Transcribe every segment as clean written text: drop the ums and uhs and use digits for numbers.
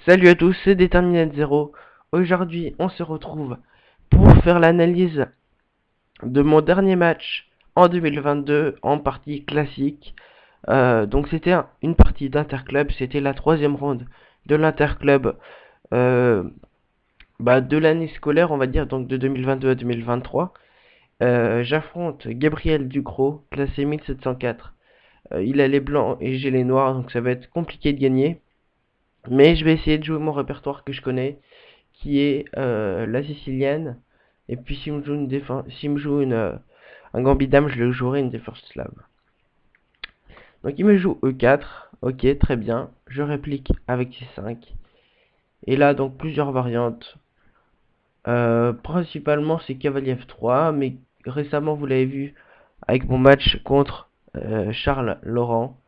Salut à tous, c'est Determinate Zero. Aujourd'hui, on se retrouve pour faire l'analyse de mon dernier match en 2022 en partie classique. Donc c'était une partie d'interclub, c'était la troisième ronde de l'interclub de l'année scolaire, on va dire, donc de 2022 à 2023. J'affronte Gabriel Ducrot, classé 1704. Il a les blancs et j'ai les noirs, donc ça va être compliqué de gagner. Mais je vais essayer de jouer mon répertoire que je connais, qui est la sicilienne. Et puis s'il me joue une défense, s'il me joue un gambit dame, je le jouerai une défense slave. Donc il me joue E4, ok, très bien. Je réplique avec C5. Et là donc plusieurs variantes. Principalement c'est cavalier F3, mais récemment vous l'avez vu avec mon match contre Charles Laurent.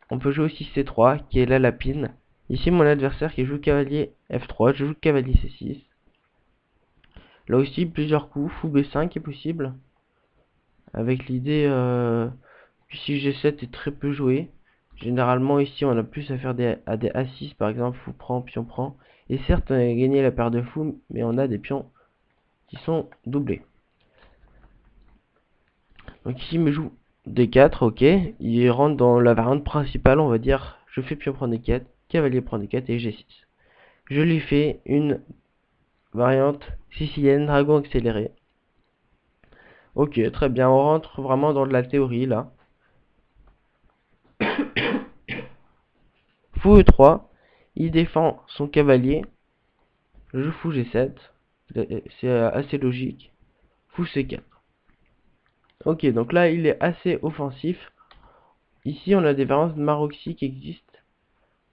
On peut jouer aussi C3, qui est la lapine. Ici mon adversaire qui joue cavalier F3, je joue cavalier C6. Là aussi, plusieurs coups. Fou B5 est possible. Avec l'idée que si G7 est très peu joué. Généralement, ici, on a plus à faire à des A6, par exemple. Fou prend, pion prend. Et certes, on a gagné la paire de fous, mais on a des pions qui sont doublés. Donc ici, il me joue D4, ok. Il rentre dans la variante principale, on va dire. Je fais pion prend D4, cavalier prend D4 et G6. Je lui fais une variante sicilienne, dragon accéléré. Ok, très bien, on rentre vraiment dans de la théorie là. Fou E3, il défend son cavalier. Je joue fou G7, c'est assez logique. Fou C4. Ok, donc là il est assez offensif. Ici on a des variantes de Maroxy qui existent.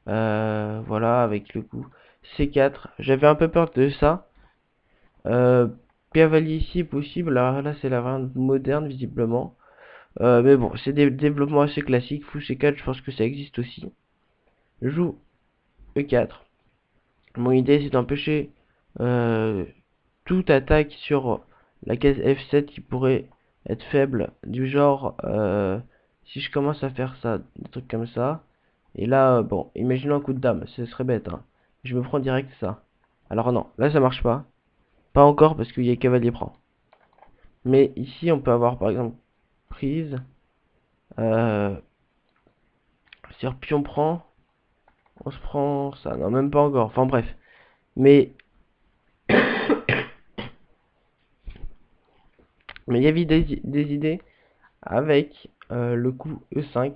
Voilà, avec le coup C4. J'avais un peu peur de ça. Cavalier ici est possible. Alors là c'est la variante moderne visiblement. Mais bon, c'est des développements assez classiques. Fou C4, je pense que ça existe aussi. Je joue E4. Mon idée c'est d'empêcher toute attaque sur la case F7 qui pourrait être faible, du genre si je commence à faire ça, des trucs comme ça, et là, bon, imaginons un coup de dame, ce serait bête, hein. Je me prends direct ça. Alors non, là ça marche pas. Pas encore parce qu'il y a cavalier prend. Mais ici on peut avoir par exemple prise, sur pion prend, on se prend ça, non même pas encore, enfin bref. Mais il y avait des idées avec le coup E5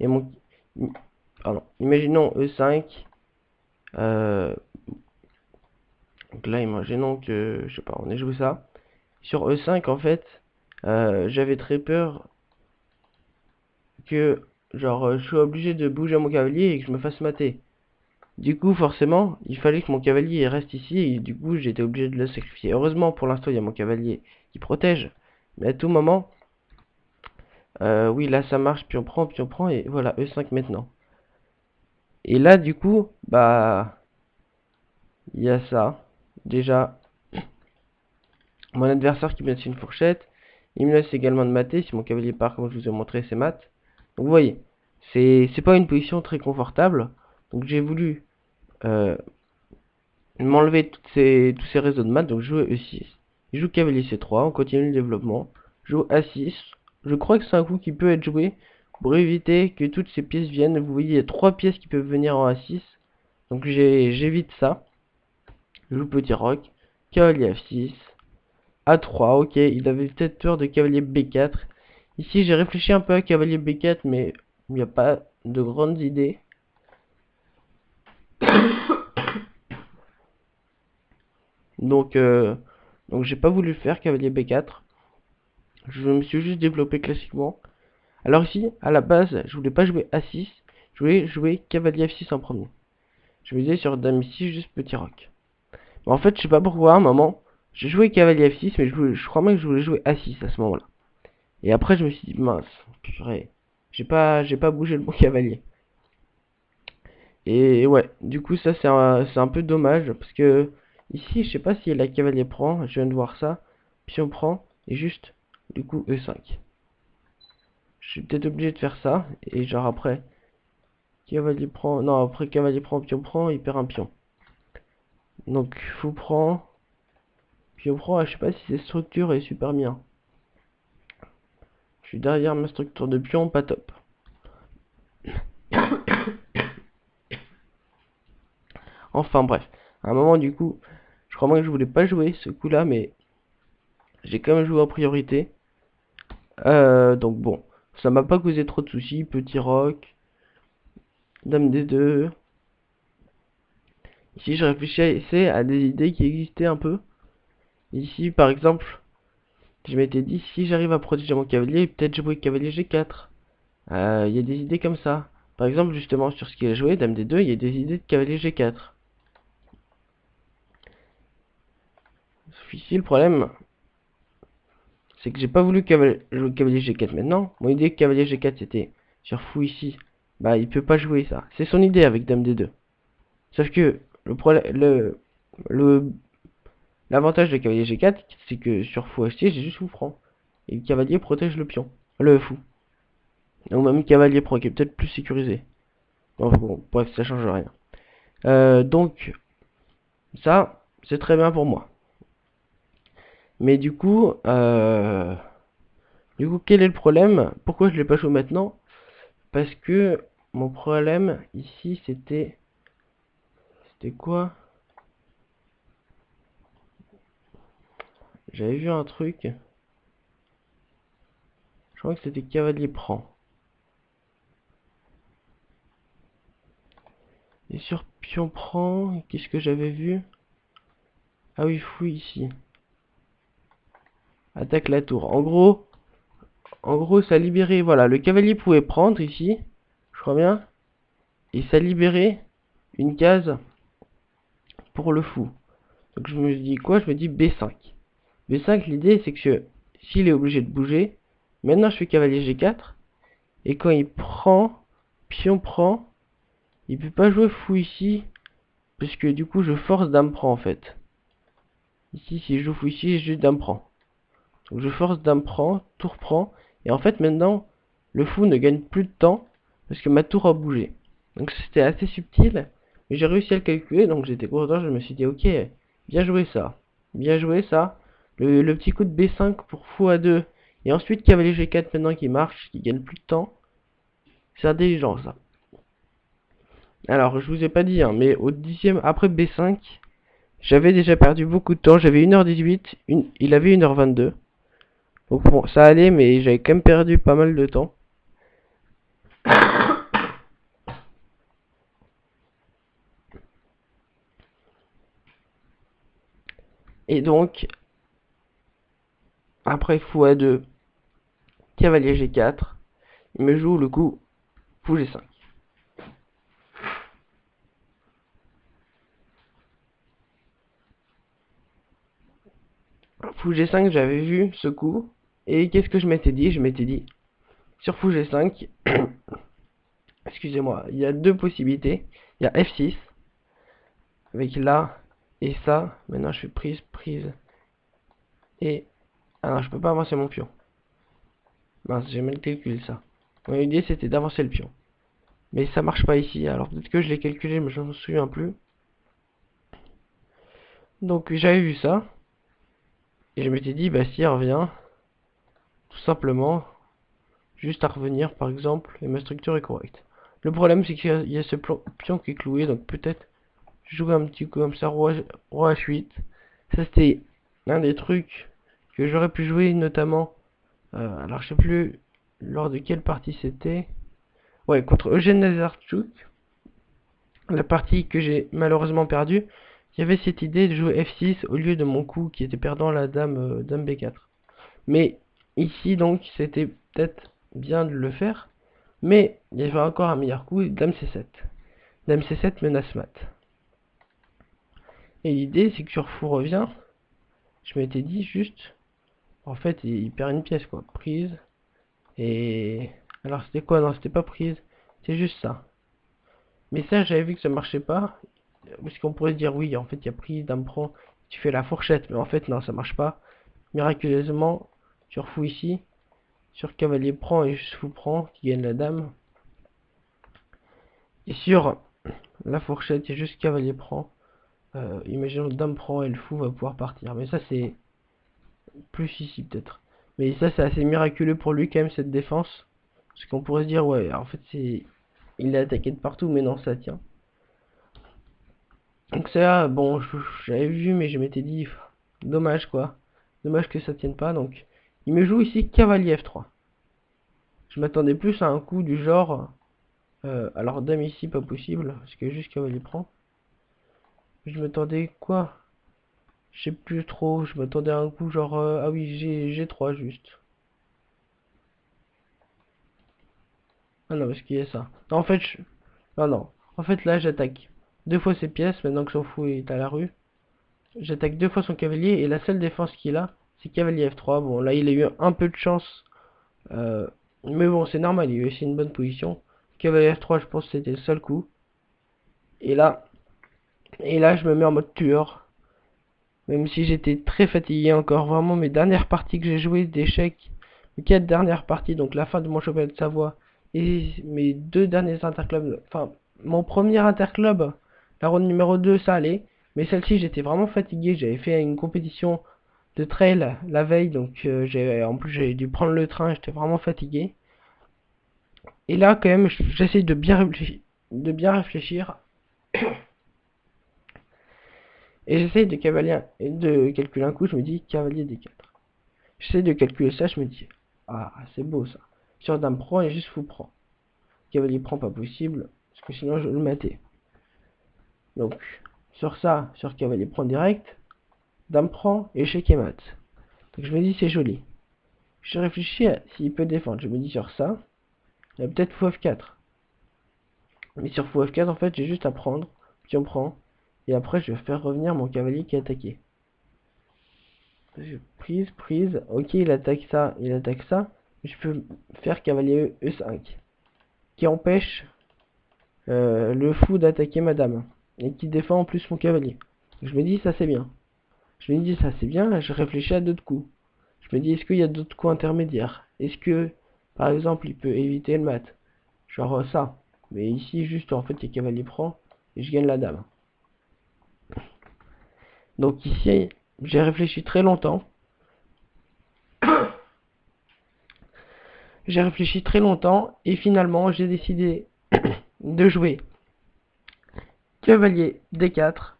et mon pardon, imaginons E5 donc là imaginons que je sais pas, on ait joué ça sur E5 en fait. J'avais très peur que genre je sois obligé de bouger mon cavalier et que je me fasse mater. Du coup forcément il fallait que mon cavalier reste ici et du coup j'étais obligé de le sacrifier. Heureusement pour l'instant il y a mon cavalier qui protège, mais à tout moment oui là ça marche, puis on prend et voilà E5 maintenant. Et là, du coup, il y a ça. Déjà, mon adversaire qui me laisse une fourchette. Il me laisse également de mater. Si mon cavalier part, comme je vous ai montré, c'est mat. Donc, vous voyez, c'est pas une position très confortable. Donc, j'ai voulu m'enlever tous ces réseaux de mat. Donc, je joue E6. Je joue cavalier C3. On continue le développement. Je joue A6. Je crois que c'est un coup qui peut être joué pour éviter que toutes ces pièces viennent. Vous voyez, il y a 3 pièces qui peuvent venir en A6. Donc, j'évite ça. Je joue petit roc, cavalier F6, A3, ok, il avait peut-être peur de cavalier B4. Ici j'ai réfléchi un peu à cavalier B4, mais il n'y a pas de grandes idées. Donc, donc j'ai pas voulu le faire, cavalier B4. Je me suis juste développé classiquement. Alors ici, à la base, je voulais pas jouer A6, je voulais jouer cavalier F6 en premier. Je me disais sur dame ici, juste petit roc. Mais en fait, je sais pas pourquoi, à un moment, j'ai joué cavalier F6, mais je crois même que je voulais jouer A6 à ce moment-là. Et après, je me suis dit, mince, purée, j'ai pas bougé le bon cavalier. Et ouais, du coup, ça, c'est un peu dommage, parce que ici, je sais pas si la cavalier prend, je viens de voir ça, pion prend, et juste, du coup, E5. Je suis peut-être obligé de faire ça, et genre après, cavalier prend, non, après cavalier prend, pion prend, il perd un pion. Donc fou prend, pion prend, je sais pas si cette structure est super bien. Je suis derrière ma structure de pion, pas top. Enfin bref, à un moment du coup, je crois moi que je voulais pas jouer ce coup-là, mais j'ai quand même joué en priorité. Donc bon, ça m'a pas causé trop de soucis. Petit roc, dame D2. Ici je réfléchissais à des idées qui existaient un peu. Ici par exemple, je m'étais dit si j'arrive à protéger mon cavalier, peut-être jouer cavalier G4. Il y a des idées comme ça. Par exemple justement sur ce qu'il a joué, dame D2, il y a des idées de cavalier G4. Ici le problème, c'est que j'ai pas voulu jouer cavalier G4 maintenant. Mon idée cavalier G4 c'était sur fou ici. Bah il peut pas jouer ça. C'est son idée avec dame D2. Sauf que le problème, l'avantage de cavalier G4, c'est que sur fou H6, j'ai juste fou franc. Et le cavalier protège le pion, le fou. Ou même cavalier prend, qui est peut-être plus sécurisé. Bon, bref, ça change rien. Donc, ça, c'est très bien pour moi. Mais du coup, quel est le problème? Pourquoi je l'ai pas joué maintenant? Parce que mon problème ici, c'était quoi? J'avais vu un truc. Je crois que c'était cavalier prend. Et sur pion prend, qu'est-ce que j'avais vu? Ah oui, fou ici. Attaque la tour. En gros, ça libérait, voilà, le cavalier pouvait prendre ici, je crois bien, et ça libérait une case pour le fou. Donc je me dis quoi? Je me dis B5. B5, l'idée c'est que s'il est obligé de bouger, maintenant je fais cavalier G4, et quand il prend, pion prend, il peut pas jouer fou ici, parce que du coup je force dame prend en fait. Ici, si je joue fou ici, je joue dame prend. Donc je force dame prend, tour prend, et en fait maintenant, le fou ne gagne plus de temps, parce que ma tour a bougé. Donc c'était assez subtil, mais j'ai réussi à le calculer, donc j'étais content, je me suis dit ok, bien joué ça. Bien joué ça. Le petit coup de B5 pour fou à 2, et ensuite cavalier G4 maintenant qui marche, qui gagne plus de temps. C'est intelligent ça. Alors je vous ai pas dit, hein, mais au 10e, après B5, j'avais déjà perdu beaucoup de temps, j'avais 1h18, il avait 1h22. Donc bon, ça allait, mais j'avais quand même perdu pas mal de temps. Et donc, après fou A2, cavalier G4, il me joue le coup fou G5. Fou G5, j'avais vu ce coup. Et qu'est-ce que je m'étais dit? Je m'étais dit, sur fou G5, excusez-moi, il y a deux possibilités. Il y a F6, avec là et ça. Maintenant, je fais prise, prise. Et... alors, je peux pas avancer mon pion. Mince, j'ai mal calculé ça. Mon idée, c'était d'avancer le pion. Mais ça marche pas ici. Alors, peut-être que je l'ai calculé, mais je ne me souviens plus. Donc, j'avais vu ça. Et je m'étais dit, bah, si elle revient, tout simplement, juste à revenir, par exemple, et ma structure est correcte. Le problème, c'est qu'il y a ce pion qui est cloué, donc peut-être jouer un petit coup comme ça, roi H8. Ça, c'était l'un des trucs que j'aurais pu jouer, notamment, alors je sais plus lors de quelle partie c'était. Ouais, contre Eugène Nazarchuk, la partie que j'ai malheureusement perdue, il y avait cette idée de jouer F6 au lieu de mon coup qui était perdant la dame, dame B4. Mais ici donc c'était peut-être bien de le faire, mais il y avait encore un meilleur coup, dame C7. Dame C7 menace mat. Et l'idée c'est que sur fou revient, je m'étais dit juste, en fait il perd une pièce quoi, prise, et... alors c'était quoi? Non c'était pas prise, c'est juste ça. Mais ça j'avais vu que ça marchait pas, parce qu'on pourrait se dire oui en fait il y a prise, dame prend, tu fais la fourchette, mais en fait non ça marche pas. Miraculeusement, sur fou ici, sur cavalier prend et juste fou prend qui gagne la dame. Et sur la fourchette, il y a juste cavalier prend. Imaginons dame prend et le fou va pouvoir partir. Mais ça c'est plus ici peut-être. Mais ça c'est assez miraculeux pour lui quand même cette défense. Parce qu'on pourrait se dire ouais en fait c'est... Il est attaqué de partout mais non ça tient. Donc ça bon j'avais vu mais je m'étais dit dommage quoi. Dommage que ça tienne pas donc. Il me joue ici cavalier F3. Je m'attendais plus à un coup du genre... alors dame ici pas possible parce que juste cavalier prend. Je m'attendais quoi? Je sais plus trop, je m'attendais à un coup genre... ah oui G3 juste. Ah non, parce qu'il y a ça. Non, en fait, non, non. En fait, là, j'attaque deux fois ses pièces, maintenant que son fou est à la rue. J'attaque deux fois son cavalier, et la seule défense qu'il a, c'est cavalier F3. Bon, là, il a eu un peu de chance. euh, mais bon, c'est normal, il a eu aussi une bonne position. Cavalier F3, je pense que c'était le seul coup. Et là, je me mets en mode tueur. Même si j'étais très fatigué encore. Vraiment, mes dernières parties que j'ai jouées d'échecs, mes 4 dernières parties, donc la fin de mon championnat de Savoie, et mes 2 derniers interclubs, enfin, mon premier interclub, la ronde numéro 2, ça allait. Mais celle-ci, j'étais vraiment fatigué. J'avais fait une compétition de trail la veille, donc en plus j'avais dû prendre le train, j'étais vraiment fatigué. Et là, quand même, j'essaie de bien réfléchir. Et j'essaie de calculer un coup, je me dis cavalier D4. J'essaie de calculer ça, je me dis ah c'est beau ça. Sur dame prend et juste fou prend. Cavalier prend pas possible, parce que sinon je vais le mater. Donc sur ça, sur cavalier prend direct, dame prend, échec et mat. Donc je me dis c'est joli. Je réfléchis à s'il peut défendre. Je me dis sur ça, il y a peut-être fou F4. Mais sur fou F4 en fait j'ai juste à prendre, puis on prend. Et après je vais faire revenir mon cavalier qui est attaqué. Prise. Ok, il attaque ça. Je peux faire cavalier E5. Qui empêche le fou d'attaquer madame. Et qui défend en plus mon cavalier. Je me dis ça c'est bien. Je réfléchis à d'autres coups. Je me dis est-ce qu'il y a d'autres coups intermédiaires? Est-ce que, par exemple, il peut éviter le mat? Genre ça. Mais ici, juste en fait, il y a cavalier prend. Et je gagne la dame. Donc ici, j'ai réfléchi très longtemps. Et finalement j'ai décidé de jouer cavalier D4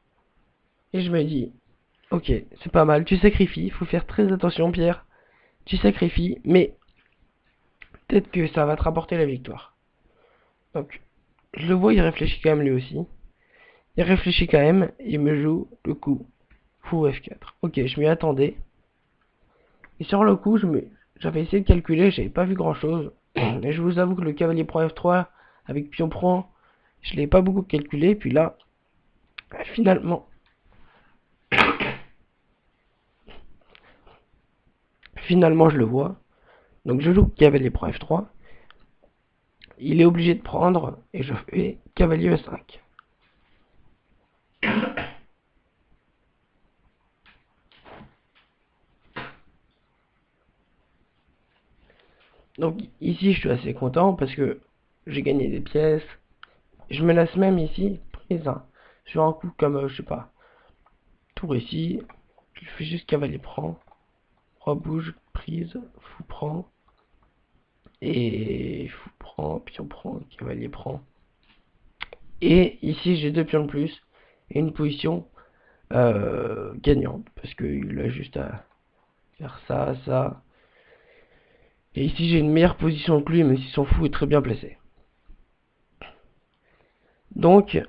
et je me dis ok c'est pas mal, tu sacrifies, il faut faire très attention Pierre, tu sacrifies mais peut-être que ça va te rapporter la victoire. Donc je le vois, il réfléchit quand même lui aussi, il réfléchit quand même, il me joue le coup fou F4. Ok, je m'y attendais et sur le coup j'avais essayé de calculer, j'avais pas vu grand chose et je vous avoue que le cavalier prend F3 avec pion prend, je l'ai pas beaucoup calculé. Puis là finalement je le vois. Donc je joue cavalier prend F3. Il est obligé de prendre et je fais cavalier E5. Donc ici je suis assez content parce que j'ai gagné des pièces. Je me laisse même ici prise 1. Sur un coup comme je sais pas, tour ici, je fais juste cavalier prend, roi bouge, prise, fou prend, et fou prend, pion prend, cavalier prend. Et ici j'ai deux pions de plus et une position gagnante parce qu'il a juste à faire ça, ça. Et ici j'ai une meilleure position que lui même si son fou est très bien placé. Donc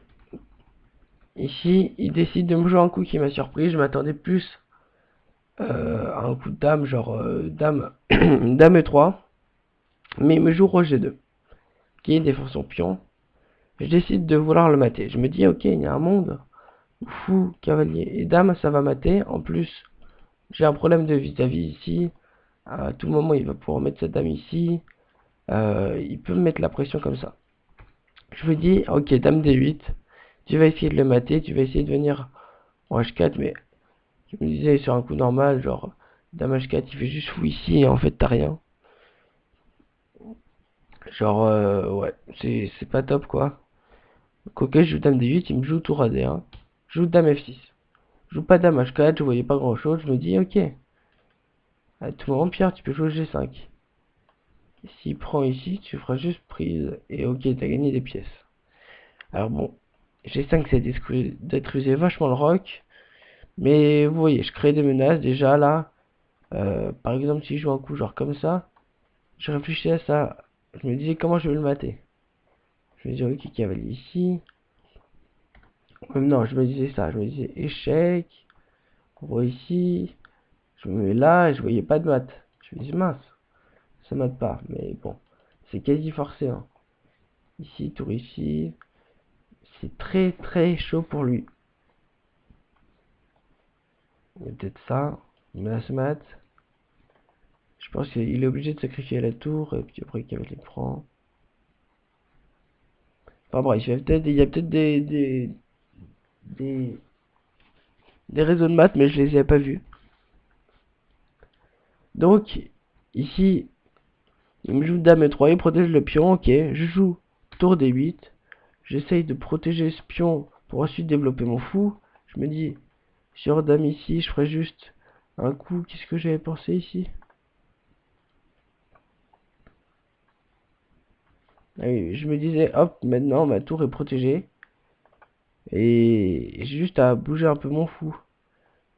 ici il décide de me jouer un coup qui m'a surpris. Je m'attendais plus à un coup de dame genre dame dame E3. Mais il me joue roi G2 qui défend son pion. Je décide de vouloir le mater. Je me dis ok il y a un monde où fou, cavalier et dame ça va mater. En plus j'ai un problème de vis-à-vis ici. À tout moment il va pouvoir mettre sa dame ici. Il peut me mettre la pression comme ça. Je me dis ok dame D8. Tu vas essayer de le mater. Tu vas essayer de venir en H4. Mais je me disais sur un coup normal genre dame H4 il fait juste fou ici et en fait t'as rien. Genre ouais c'est pas top quoi. Donc ok je joue dame D8. Il me joue tour à D1. Je joue dame F6. Je joue pas dame H4, je voyais pas grand chose, je me dis ok. À tout moment, Pierre, tu peux jouer G5. S'il prend ici, tu feras juste prise et ok, t'as gagné des pièces. Alors bon, G5 c'est d'être usé vachement le roc. Mais vous voyez, je crée des menaces déjà là. Par exemple, si je joue un coup genre comme ça, je réfléchis à ça. Je me disais comment je vais le mater. Je me disais ok, cavalier ici. Même non, je me disais ça. Je me disais échec. Roi ici. Je me mets là et je voyais pas de mat. Je me disais mince, ça mate pas. Mais bon, c'est quasi forcé. Hein. Ici, tour ici. C'est très très chaud pour lui. Il y a peut-être ça. Il menace mat. Je pense qu'il est obligé de sacrifier la tour. Et puis après, le cavalier prend. Enfin bref, il y a peut-être des, des réseaux de maths, mais je les ai pas vus. Donc, ici, il me joue dame e3, il protège le pion, ok. Je joue tour d8. J'essaye de protéger ce pion pour ensuite développer mon fou. Je me dis, sur dame ici, je ferai juste un coup. Qu'est-ce que j'avais pensé ici? Ah oui, je me disais, hop, maintenant ma tour est protégée. Et j'ai juste à bouger un peu mon fou.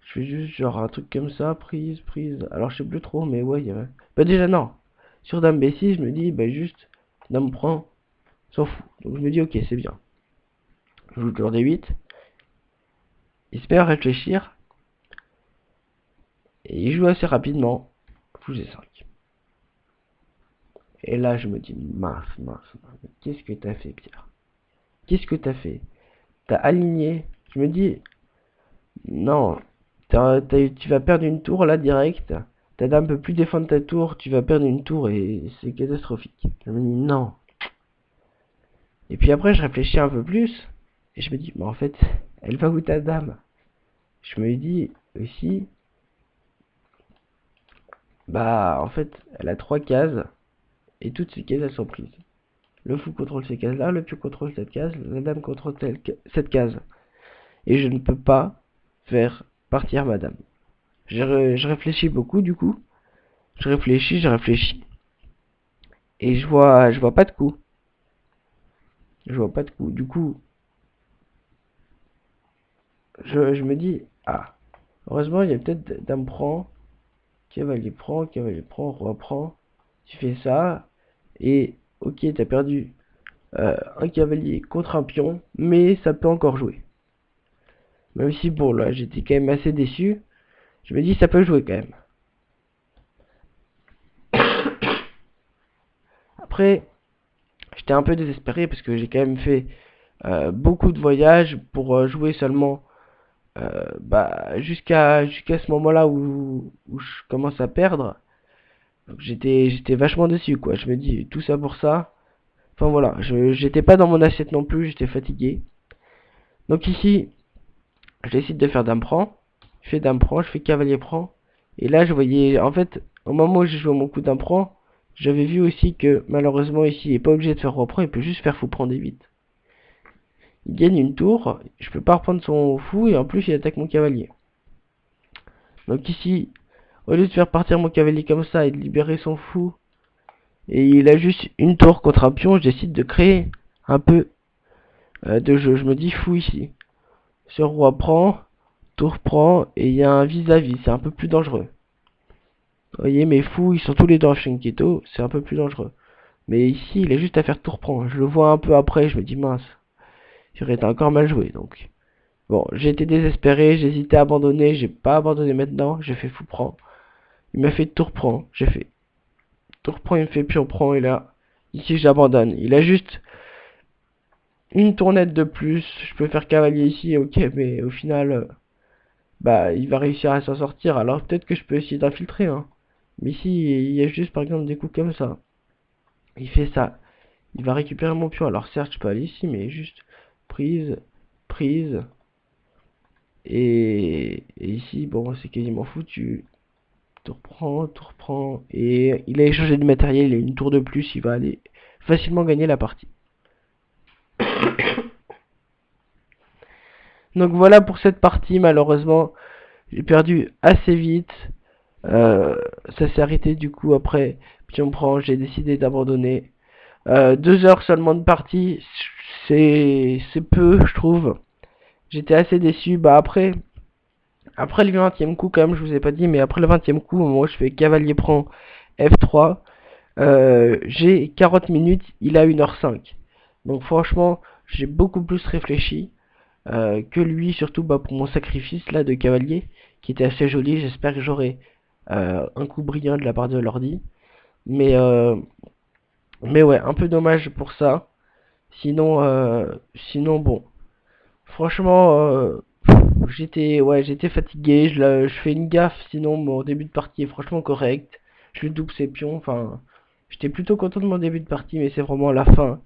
Je fais juste genre un truc comme ça, prise, prise. Alors je sais plus trop, mais ouais, il y avait... Bah déjà non. Sur dame B6, je me dis, bah juste, dame prend, s'en fout. Donc je me dis, ok, c'est bien. Je joue toujours D8. Il se met à réfléchir. Et il joue assez rapidement. Fou G5. Et là, je me dis, mince, mince, mince. Qu'est-ce que t'as fait, Pierre? Qu'est-ce que t'as fait? T'as aligné. Je me dis, non. Tu vas perdre une tour là, direct. Ta dame peut plus défendre ta tour. Tu vas perdre une tour et c'est catastrophique. Je me dis, non. Et puis après, je réfléchis un peu plus. Et je me dis, mais en fait, elle va où ta dame? Je me dis aussi, bah en fait, elle a 3 cases. Et toutes ces cases, elles sont prises. Le fou contrôle ces cases-là, le pion contrôle cette case, la dame contrôle cette case. Et je ne peux pas faire partir ma dame. Je réfléchis beaucoup du coup. Je réfléchis, je réfléchis. Et je vois pas de coup. Je vois pas de coup. Du coup, je me dis, ah, heureusement, il y a peut-être dame prend, cavalier prend, roi prend. Tu fais ça, et ok, t'as perdu un cavalier contre un pion, mais ça peut encore jouer. Même si, bon, là, j'étais quand même assez déçu. Je me dis, ça peut jouer quand même. Après, j'étais un peu désespéré parce que j'ai quand même fait beaucoup de voyages pour jouer seulement bah, jusqu'à ce moment-là où je commence à perdre. Donc j'étais vachement déçu, quoi. Je me dis, tout ça pour ça. Enfin voilà, j'étais pas dans mon assiette non plus, j'étais fatigué. Donc ici, je décide de faire dame prend. Je fais dame prend, je fais cavalier prend. Et là, je voyais, en fait, au moment où j'ai joué mon coup dame prend, j'avais vu aussi que malheureusement ici, il est pas obligé de faire roi prend, il peut juste faire fou prend d8. Il gagne une tour, je peux pas reprendre son fou et en plus il attaque mon cavalier. Donc ici, au lieu de faire partir mon cavalier comme ça et de libérer son fou, et il a juste une tour contre un pion, je décide de créer un peu de jeu. Je me dis fou ici. Ce roi prend, tour prend, et il y a un vis-à-vis, c'est un peu plus dangereux. Vous voyez, mes fous, ils sont tous les deux en Shinketo, c'est un peu plus dangereux. Mais ici, il est juste à faire tour prend. Je le vois un peu après, je me dis mince, il aurait été encore mal joué, donc. Bon, j'ai été désespéré, j'ai hésité à abandonner, j'ai pas abandonné maintenant, j'ai fait fou prend. Il m'a fait tour prend, j'ai fait tour prend, il me fait pion prend, et là, ici j'abandonne. Il a juste une tournette de plus, je peux faire cavalier ici, ok, mais au final, bah, il va réussir à s'en sortir, alors peut-être que je peux essayer d'infiltrer, hein. Mais ici, il y a juste par exemple des coups comme ça. Il fait ça, il va récupérer mon pion, alors certes je peux aller ici, mais juste prise, prise, et ici, bon, c'est quasiment foutu. Tour reprend, et il a échangé de matériel, il a une tour de plus, il va aller facilement gagner la partie. Donc voilà pour cette partie, malheureusement, j'ai perdu assez vite. Ça s'est arrêté du coup après pion prend, j'ai décidé d'abandonner. 2 heures seulement de partie, c'est peu, je trouve. J'étais assez déçu. Bah après le 20e coup, quand même, je vous ai pas dit, mais après le 20e coup, au moment où je fais cavalier prend F3, j'ai 40 minutes, il a 1h05. Donc franchement, j'ai beaucoup plus réfléchi que lui, surtout bah, pour mon sacrifice là de cavalier, qui était assez joli. J'espère que j'aurai un coup brillant de la part de l'ordi. Mais, euh, mais ouais, un peu dommage pour ça. Sinon bon, franchement, j'étais fatigué. Je fais une gaffe, sinon mon début de partie est franchement correct. Je lui double ses pions. Enfin, j'étais plutôt content de mon début de partie, mais c'est vraiment la fin.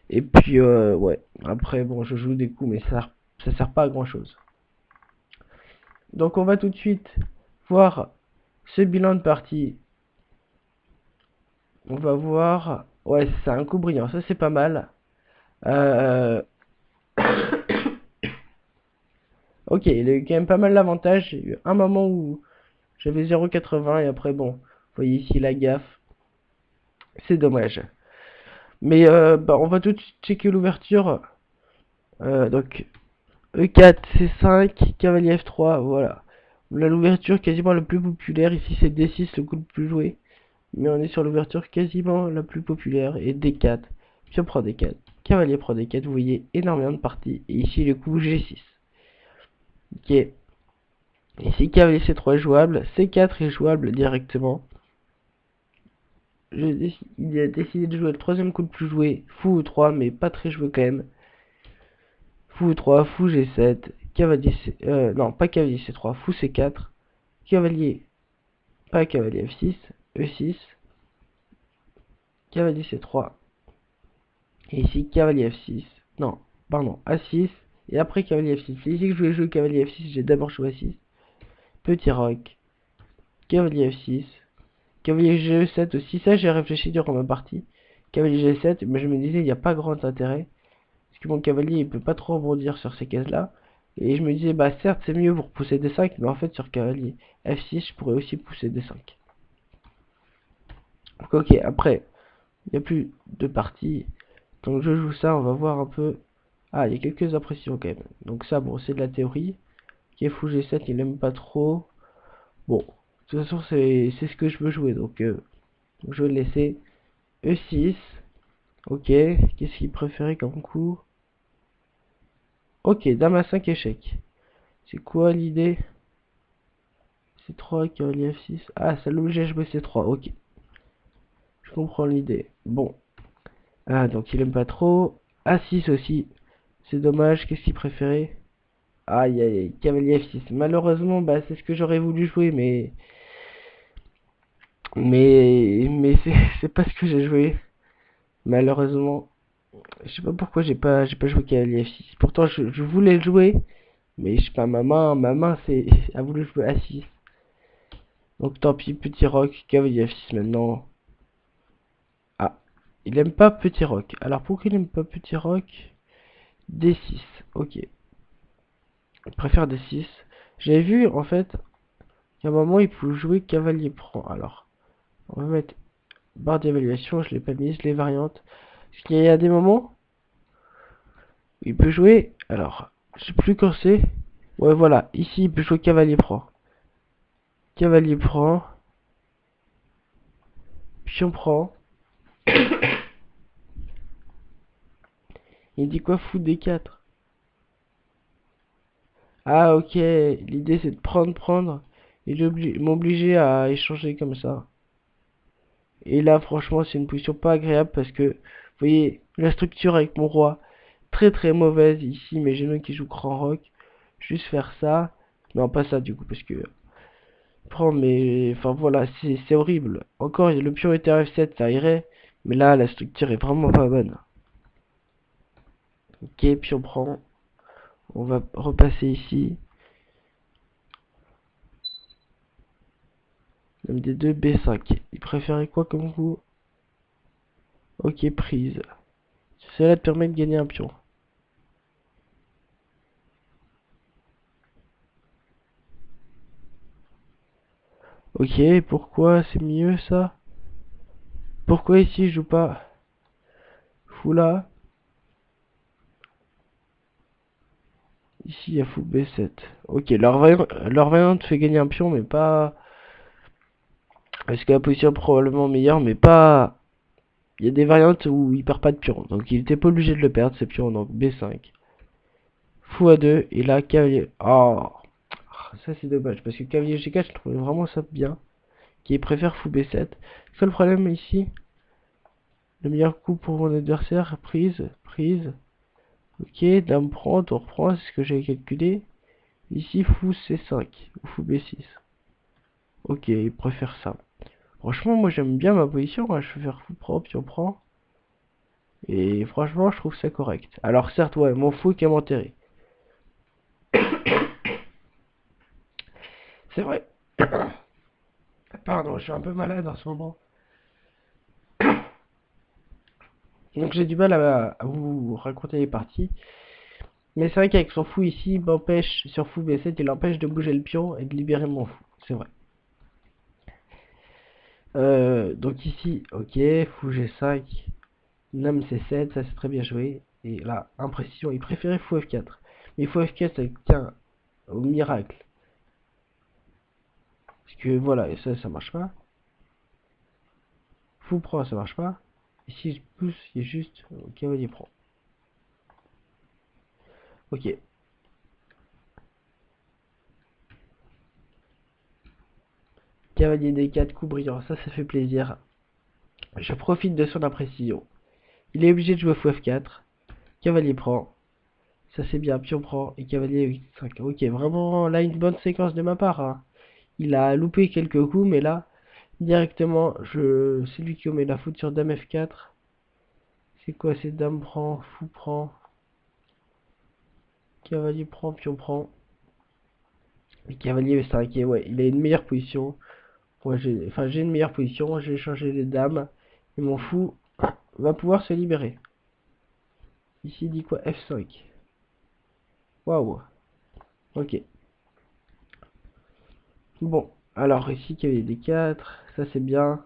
Et puis ouais, après bon, je joue des coups, mais ça sert pas à grand chose. Donc on va tout de suite voir ce bilan de partie. On va voir. Ouais, c'est un coup brillant, ça c'est pas mal. Euh, ok, il a eu quand même pas mal d'avantages. J'ai eu un moment où j'avais 0,80 et après bon, vous voyez ici la gaffe. C'est dommage. Mais bah, on va tout de suite checker l'ouverture. Donc E4, C5, cavalier F3, voilà. L'ouverture quasiment la plus populaire. Ici c'est D6 le coup le plus joué. Mais on est sur l'ouverture quasiment la plus populaire. Et D4. Puis on prend D4. Cavalier prend D4. Vous voyez énormément de parties. Et ici le coup G6. Ok. Ici cavalier C3 est jouable. C4 est jouable directement. Il a décidé de jouer le troisième coup le plus joué. Fou E3 mais pas très joué quand même. Fou E3, fou G7. Cavalier C... non pas cavalier C3. Fou C4. Cavalier. Pas cavalier F6. E6. Cavalier C3. Et ici, cavalier F6. Non, pardon, A6. Et après, cavalier F6. C'est ici que je voulais jouer cavalier F6. J'ai d'abord joué A6. Petit roc. Cavalier F6. Cavalier G7 aussi. Ça, j'ai réfléchi durant ma partie. Cavalier G7. Mais je me disais, il n'y a pas grand intérêt. Parce que mon cavalier, il peut pas trop rebondir sur ces cases-là. Et je me disais, bah certes, c'est mieux pour pousser D5. Mais en fait, sur cavalier F6, je pourrais aussi pousser D5. Donc, ok, après, il n'y a plus de partie. Donc je joue ça, on va voir un peu. Ah, il y a quelques impressions quand même. Donc ça, bon, c'est de la théorie. Qui est fou G7, il aime pas trop. Bon, de toute façon, c'est ce que je veux jouer. Donc je vais le laisser. E6. Ok, qu'est-ce qu'il préférait comme coup? Ok, dame à 5 échecs. C'est quoi l'idée? C3, cavalier F6. Ah, ça l'oblige à jouer C3, ok. Je comprends l'idée. Bon. Ah, donc il aime pas trop. A6 aussi. C'est dommage, qu'est-ce qu'il préférait? Aïe aïe aïe, cavalier F6. Malheureusement, bah c'est ce que j'aurais voulu jouer, mais c'est pas ce que j'ai joué. Malheureusement, je sais pas pourquoi j'ai pas joué cavalier F6. Pourtant je voulais le jouer, mais je sais pas, ma main c'est a voulu jouer A6. Donc tant pis, petit roc, cavalier F6 maintenant. Ah, il aime pas petit roc. Alors pourquoi il aime pas petit roc? D6, ok. Il préfère D6. J'avais vu en fait qu'à un moment il pouvait jouer cavalier prend. Alors, on va mettre barre d'évaluation, je l'ai pas mise, les variantes. Parce qu'il y a des moments où il peut jouer. Alors, je sais plus quand c'est. Ouais, voilà. Ici, il peut jouer cavalier prend. Cavalier prend. Pion prend. Il dit quoi? Fou D4. Ah, ok. L'idée, c'est de prendre. Et m'obliger à échanger comme ça. Et là, franchement, c'est une position pas agréable parce que, vous voyez, la structure avec mon roi, très très mauvaise. Ici, mes génons qui jouent grand rock. Juste faire ça. Non, pas ça du coup, parce que prends, mais enfin voilà, c'est horrible. Encore, le pion était F7, ça irait. Mais là, la structure est vraiment pas bonne. Ok, puis on prend. On va repasser ici. MD2, B5. Il préférait quoi comme coup? Ok, prise. Cela te permet de gagner un pion. Ok, pourquoi c'est mieux ça? Pourquoi ici je joue pas fou là? Ici il y a fou B7. Ok, leur variante fait gagner un pion, mais pas... Parce que la position est probablement meilleure, mais pas... Il y a des variantes où il perd pas de pion. Donc il était pas obligé de le perdre, ce pion. Donc B5. Fou A2, et là cavalier... Oh, ça c'est dommage, parce que cavalier G4, je trouvais vraiment ça bien. Qui préfère fou B7. Seul problème ici, le meilleur coup pour mon adversaire, prise, prise. Ok, dame prend, tour reprend, c'est ce que j'avais calculé. Ici, fou C5, ou fou B6. Ok, il préfère ça. Franchement, moi j'aime bien ma position, hein. Je vais faire fou prend, pion prend. Et franchement, je trouve ça correct. Alors certes, ouais, mon fou qui a enterré. C'est vrai. Pardon, je suis un peu malade en ce moment. Donc j'ai du mal à vous raconter les parties. Mais c'est vrai qu'avec son fou ici, il m'empêche, sur fou B7, il empêche de bouger le pion et de libérer mon fou. C'est vrai. Donc ici, ok, fou G5, dame C7, ça c'est très bien joué. Et là, imprécision, il préférait fou F4. Mais fou F4, ça tient au miracle. Parce que voilà, et ça marche pas. Fou prend, ça marche pas. Et si je pousse, il est juste, cavalier prend. Ok. Cavalier D4, coup brillant, ça fait plaisir. Je profite de son imprécision. Il est obligé de jouer fou F4. Cavalier prend. Ça c'est bien, pion prend et cavalier 5. Ok, vraiment là une bonne séquence de ma part, hein. Il a loupé quelques coups, mais là, directement, c'est lui qui met la faute sur dame F4. C'est quoi, c'est dame prend, fou prend, cavalier prend, pion prend. Et cavalier E5, et ouais, il a une meilleure position. Moi, j'ai une meilleure position, j'ai changé les dames. Et mon fou va pouvoir se libérer. Ici, il dit quoi, F5. Waouh. Ok. Bon, alors ici, cavalier D4, ça c'est bien.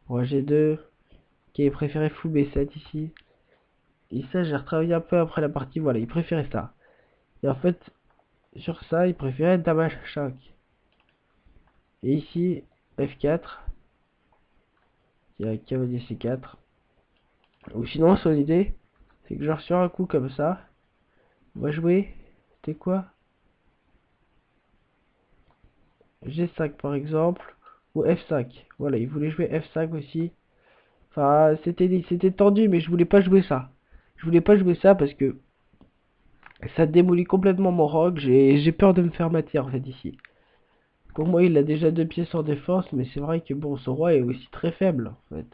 Roi G2, qui est préféré fou B7 ici. Et ça, j'ai retravaillé un peu après la partie, voilà, il préférait ça. Et en fait, sur ça, il préférait dame H5. Et ici, F4, il y a cavalier C4. Ou sinon, son idée, c'est que genre sur un coup comme ça, on va jouer, c'était quoi, G5 par exemple, ou F5. Voilà, il voulait jouer F5 aussi. Enfin, c'était tendu, mais je voulais pas jouer ça. Je voulais pas jouer ça parce que ça démolit complètement mon roc. J'ai peur de me faire mater en fait ici. Pour moi, il a déjà 2 pièces en défense, mais c'est vrai que bon, son roi est aussi très faible en fait.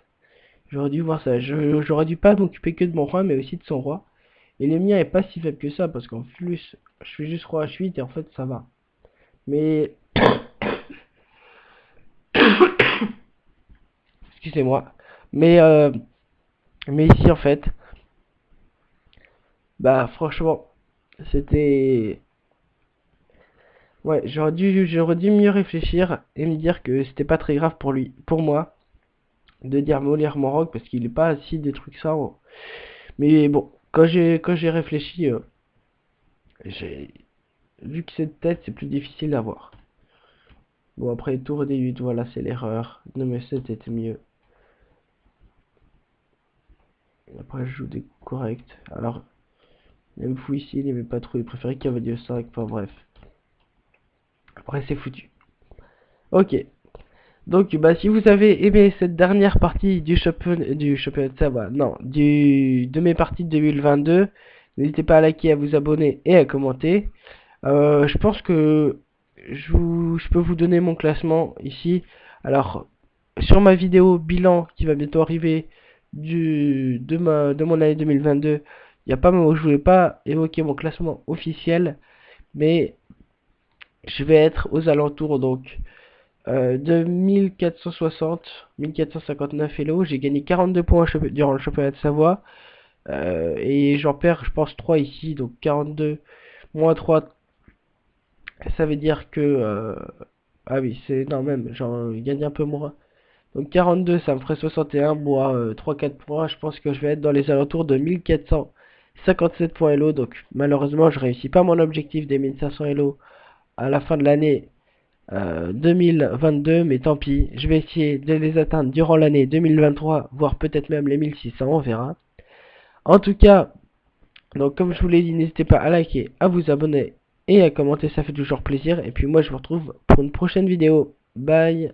J'aurais dû voir ça. J'aurais dû pas m'occuper que de mon roi, mais aussi de son roi. Et le mien est pas si faible que ça, parce qu'en plus, je fais juste roi H8 et en fait, ça va. Mais, excusez-moi. Mais, mais ici, en fait, bah, franchement, c'était... Ouais, j'aurais dû mieux réfléchir et me dire que c'était pas très grave pour lui, pour moi, de dire mollir mon rock, parce qu'il est pas si détruit que ça. Mais bon, quand j'ai réfléchi, j'ai vu que cette tête, c'est plus difficile à voir. Bon, après, tour D8, voilà, c'est l'erreur. Dame F7 était mieux. Après, je joue des coups corrects. Alors, même fou ici, il n'aimait pas trop. Il préférait cavalier 5. Enfin, bref. Après, c'est foutu. Ok. Donc, bah, si vous avez aimé cette dernière partie du championnat de Savoie, non, de mes parties de 2022, n'hésitez pas à liker, à vous abonner et à commenter. Je pense que je peux vous donner mon classement ici. Alors, sur ma vidéo bilan qui va bientôt arriver de mon année 2022, je voulais pas évoquer mon classement officiel, mais je vais être aux alentours donc de 1460, 1459 Hello. J'ai gagné 42 points durant le championnat de Savoie. Et j'en perds, je pense, 3 ici. Donc 42 moins 3, ça veut dire que Ah oui, c'est non même, j'en gagne un peu moins. Donc 42, ça me ferait 61, moi 3-4 points, je pense que je vais être dans les alentours de 1457 points Elo, donc malheureusement je réussis pas mon objectif des 1500 Elo à la fin de l'année 2022, mais tant pis, je vais essayer de les atteindre durant l'année 2023, voire peut-être même les 1600, on verra. En tout cas, donc comme je vous l'ai dit, n'hésitez pas à liker, à vous abonner et à commenter, ça fait toujours plaisir. Et puis moi je vous retrouve pour une prochaine vidéo. Bye.